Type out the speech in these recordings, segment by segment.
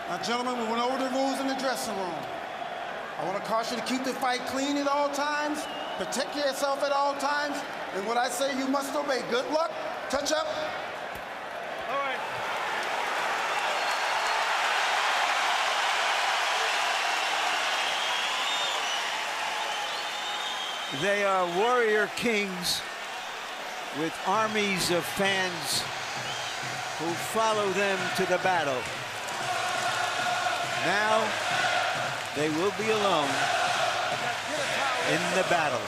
Now, gentlemen, we went over the rules in the dressing room. I want to caution you to keep the fight clean at all times, protect yourself at all times, and what I say you must obey. Good luck. Touch up. All right. They are warrior kings with armies of fans who follow them to the battle. Now they will be alone in the battle.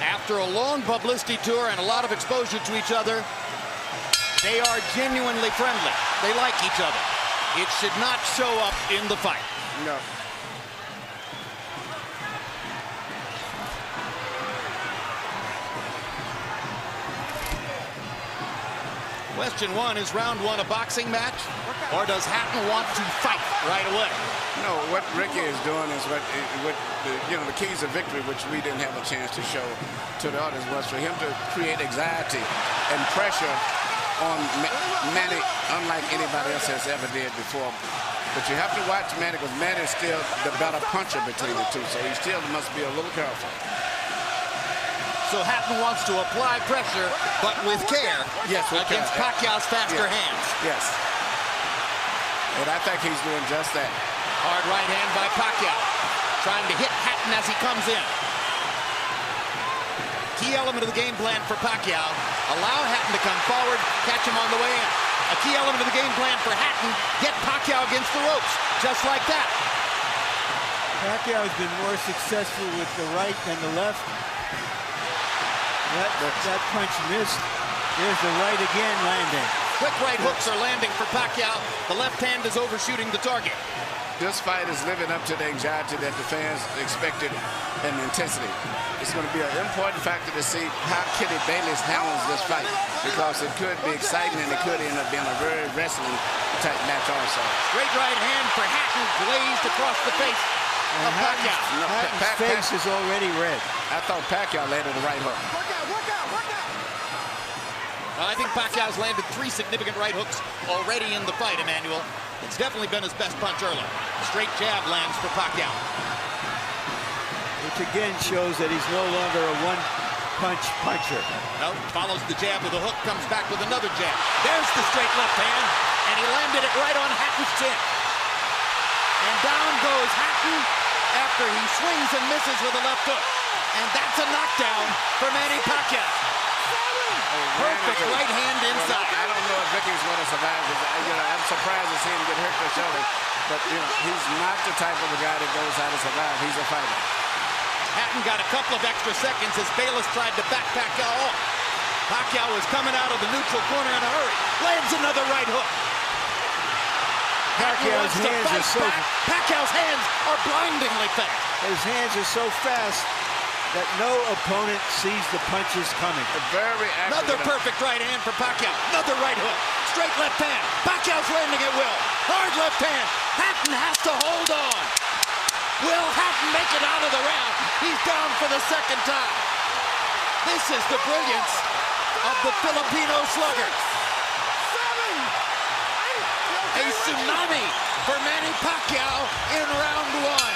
After a long publicity tour and a lot of exposure to each other, they are genuinely friendly. They like each other. It should not show up in the fight. No. Question one, is round one a boxing match, or does Hatton want to fight right away? No, what Ricky is doing is what the keys of victory, which we didn't have a chance to show to the audience, was for him to create anxiety and pressure on Manny, unlike anybody else has ever did before. But you have to watch Manny, because Manny is still the better puncher between the two, so he still must be a little careful. So Hatton wants to apply pressure, but with care, yes, against Pacquiao's faster hands. Yes. And I think he's doing just that. Hard right hand by Pacquiao, trying to hit Hatton as he comes in. Key element of the game plan for Pacquiao, allow Hatton to come forward, catch him on the way in. A key element of the game plan for Hatton, get Pacquiao against the ropes, just like that. Pacquiao has been more successful with the right than the left. That punch missed. There's the right again landing. Quick right hooks are landing for Pacquiao. The left hand is overshooting the target. This fight is living up to the anxiety that the fans expected and intensity. It's going to be an important factor to see how Kitty Bayless handles this fight, because it could be exciting and it could end up being a very wrestling type match also. Great right hand for Hatton, glazed across the face of Pacquiao. Hatton's face is already red. I thought Pacquiao landed the right hook. Well, I think Pacquiao's landed 3 significant right hooks already in the fight, Emmanuel. It's definitely been his best punch early. Straight jab lands for Pacquiao. Which again shows that he's no longer a one-punch puncher. No, follows the jab with a hook, comes back with another jab. There's the straight left hand, and he landed it right on Hatton's chin. And down goes Hatton after he swings and misses with a left hook. And that's a knockdown for Manny Pacquiao. Perfect right hand inside. I don't know if Ricky's going to survive. I'm surprised to see him get hurt for shoulder. But he's not the type of a guy that goes out to survive. He's a fighter. Hatton got a couple of extra seconds as Bayless tried to back Pacquiao off. Pacquiao was coming out of the neutral corner in a hurry. Lands another right hook. Pacquiao's hands are so... Pacquiao's hands are blindingly fast. His hands are so fast that no opponent sees the punches coming. Very accurate. Another perfect right hand for Pacquiao. Another right hook. Straight left hand. Pacquiao's landing at will. Hard left hand. Hatton has to hold on. Will Hatton make it out of the round? He's down for the second time. This is the brilliance of the Filipino slugger. A tsunami for Manny Pacquiao in round one.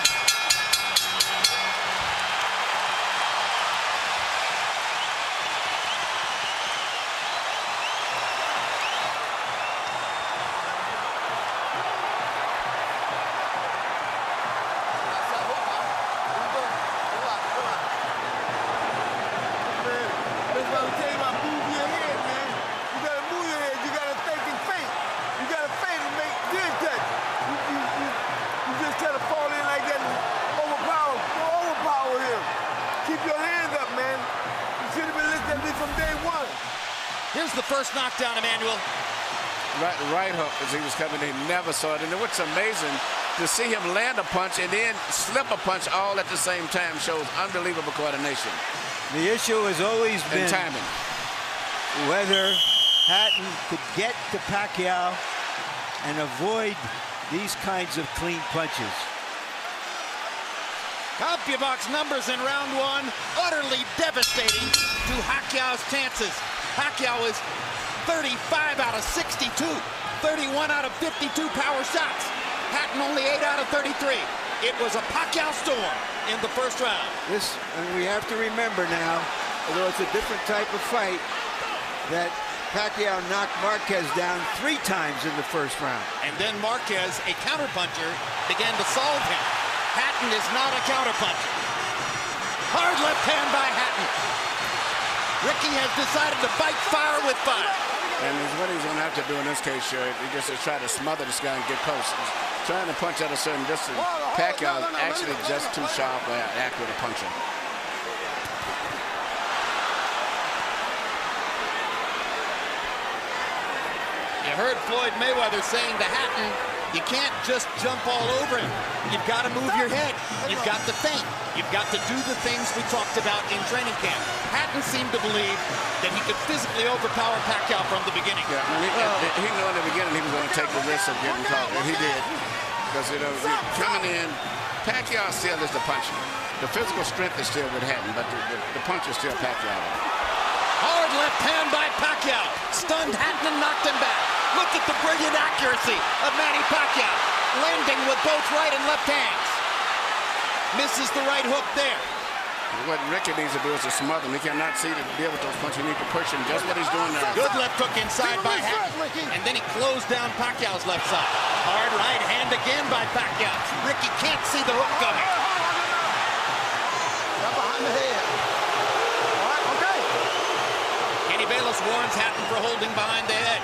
Here's the first knockdown, Emmanuel. Right hook as he was coming in, never saw it. And what's amazing, to see him land a punch and then slip a punch all at the same time shows unbelievable coordination. The issue has always been timing. Whether Hatton could get to Pacquiao and avoid these kinds of clean punches. Pacquiao's numbers in round one, utterly devastating to Pacquiao's chances. Pacquiao is 35 out of 62, 31 out of 52 power shots. Hatton only 8 out of 33. It was a Pacquiao storm in the first round. And we have to remember now, although it's a different type of fight, that Pacquiao knocked Marquez down 3 times in the first round. And then Marquez, a counterpuncher, began to solve him. Hatton is not a counterpuncher. Hard left hand by Hatton. Ricky has decided to fight fire with fire. And what he's going to have to do in this case, sure, he just to try to smother this guy and get close. He's trying to punch at a certain distance. Pacquiao is actually just too sharp or accurate a puncher. You heard Floyd Mayweather saying to Hatton, you can't just jump all over him. You've got to move your head. You've got to think. You've got to do the things we talked about in training camp. Hatton seemed to believe that he could physically overpower Pacquiao from the beginning. Yeah, he knew in the beginning he was going to take the risk of getting caught, and he did. Because, you know, coming in, Pacquiao still is the puncher. The physical strength is still with Hatton, but the punch is still Pacquiao. Hard left hand by Pacquiao. Stunned Hatton and knocked him back. Look at the brilliant accuracy of Manny Pacquiao, landing with both right and left hands. Misses the right hook there. What Ricky needs to do is to smother him. He cannot see to deal with those punches. He needs to push him. Just what he's doing now. Good left hook inside by Hatton. And then he closed down Pacquiao's left side. Hard right hand again by Pacquiao. Ricky can't see the hook coming. Right behind the head. All right, okay. Kenny Bayless warns Hatton for holding behind the head.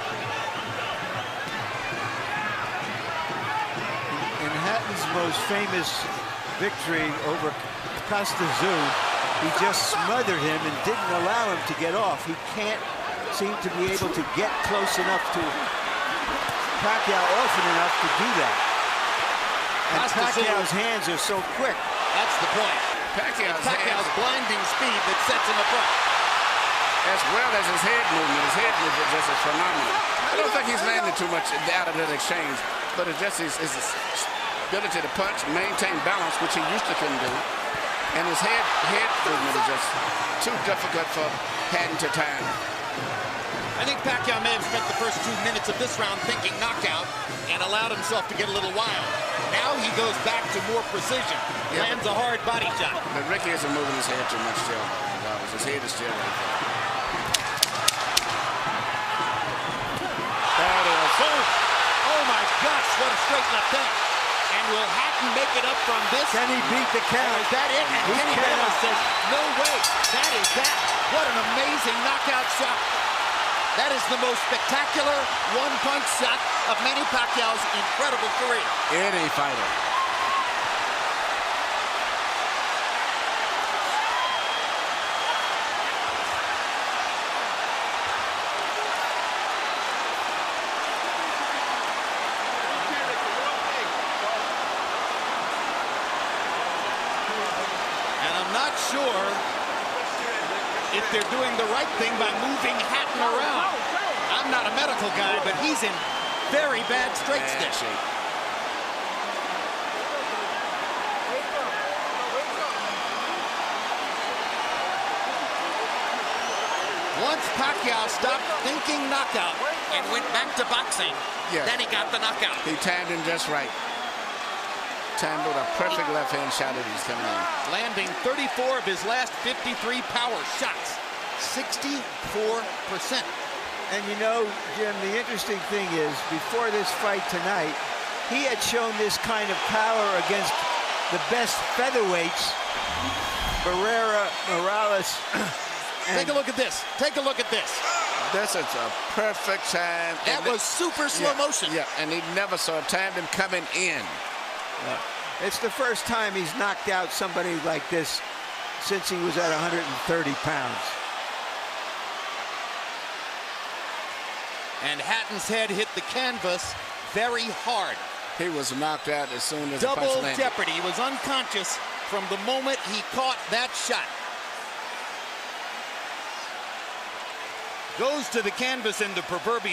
In Hatton's most famous victory over Costa Zoo, he just smothered him and didn't allow him to get off. He can't seem to be able to get close enough to Pacquiao often enough to do that. And Pacquiao's hands are so quick. That's the point. Pacquiao's blinding speed that sets him apart. As well as his head movement. His head movement just is phenomenal. I don't think he's landed too much out of that exchange, but it's just his ability to punch, maintain balance, which he used to couldn't do. And his head movement is just too difficult for Hatton to time. I think Pacquiao may have spent the first 2 minutes of this round thinking knockout and allowed himself to get a little wild. Now he goes back to more precision, lands a hard body shot. But Ricky isn't moving his head too much still. His head is still right there. That is, oh my gosh, what a straight left hand. And will Hatton make it up from this? Can he beat the count? Is that it? And Kenny Bayless says, no way, that is that. What an amazing knockout shot. That is the most spectacular one-punch shot of Manny Pacquiao's incredible career. Any fighter. Not sure if they're doing the right thing by moving Hatton around. I'm not a medical guy, but he's in very bad straight stick. Once Pacquiao stopped thinking knockout and went back to boxing, then he got the knockout. He timed him just right. Timed with a perfect left-hand shot as he's coming in. Landing 34 of his last 53 power shots. 64%. And you know, Jim, the interesting thing is, before this fight tonight, he had shown this kind of power against the best featherweights, Barrera, Morales. Take a look at this. Take a look at this. This is a perfect time. That was super slow motion. Yeah, and he never saw timed him coming in. It's the first time he's knocked out somebody like this since he was at 130 pounds. And Hatton's head hit the canvas very hard. He was knocked out as soon as the punch Double landed. jeopardy. He was unconscious from the moment he caught that shot. Goes to the canvas in the proverbial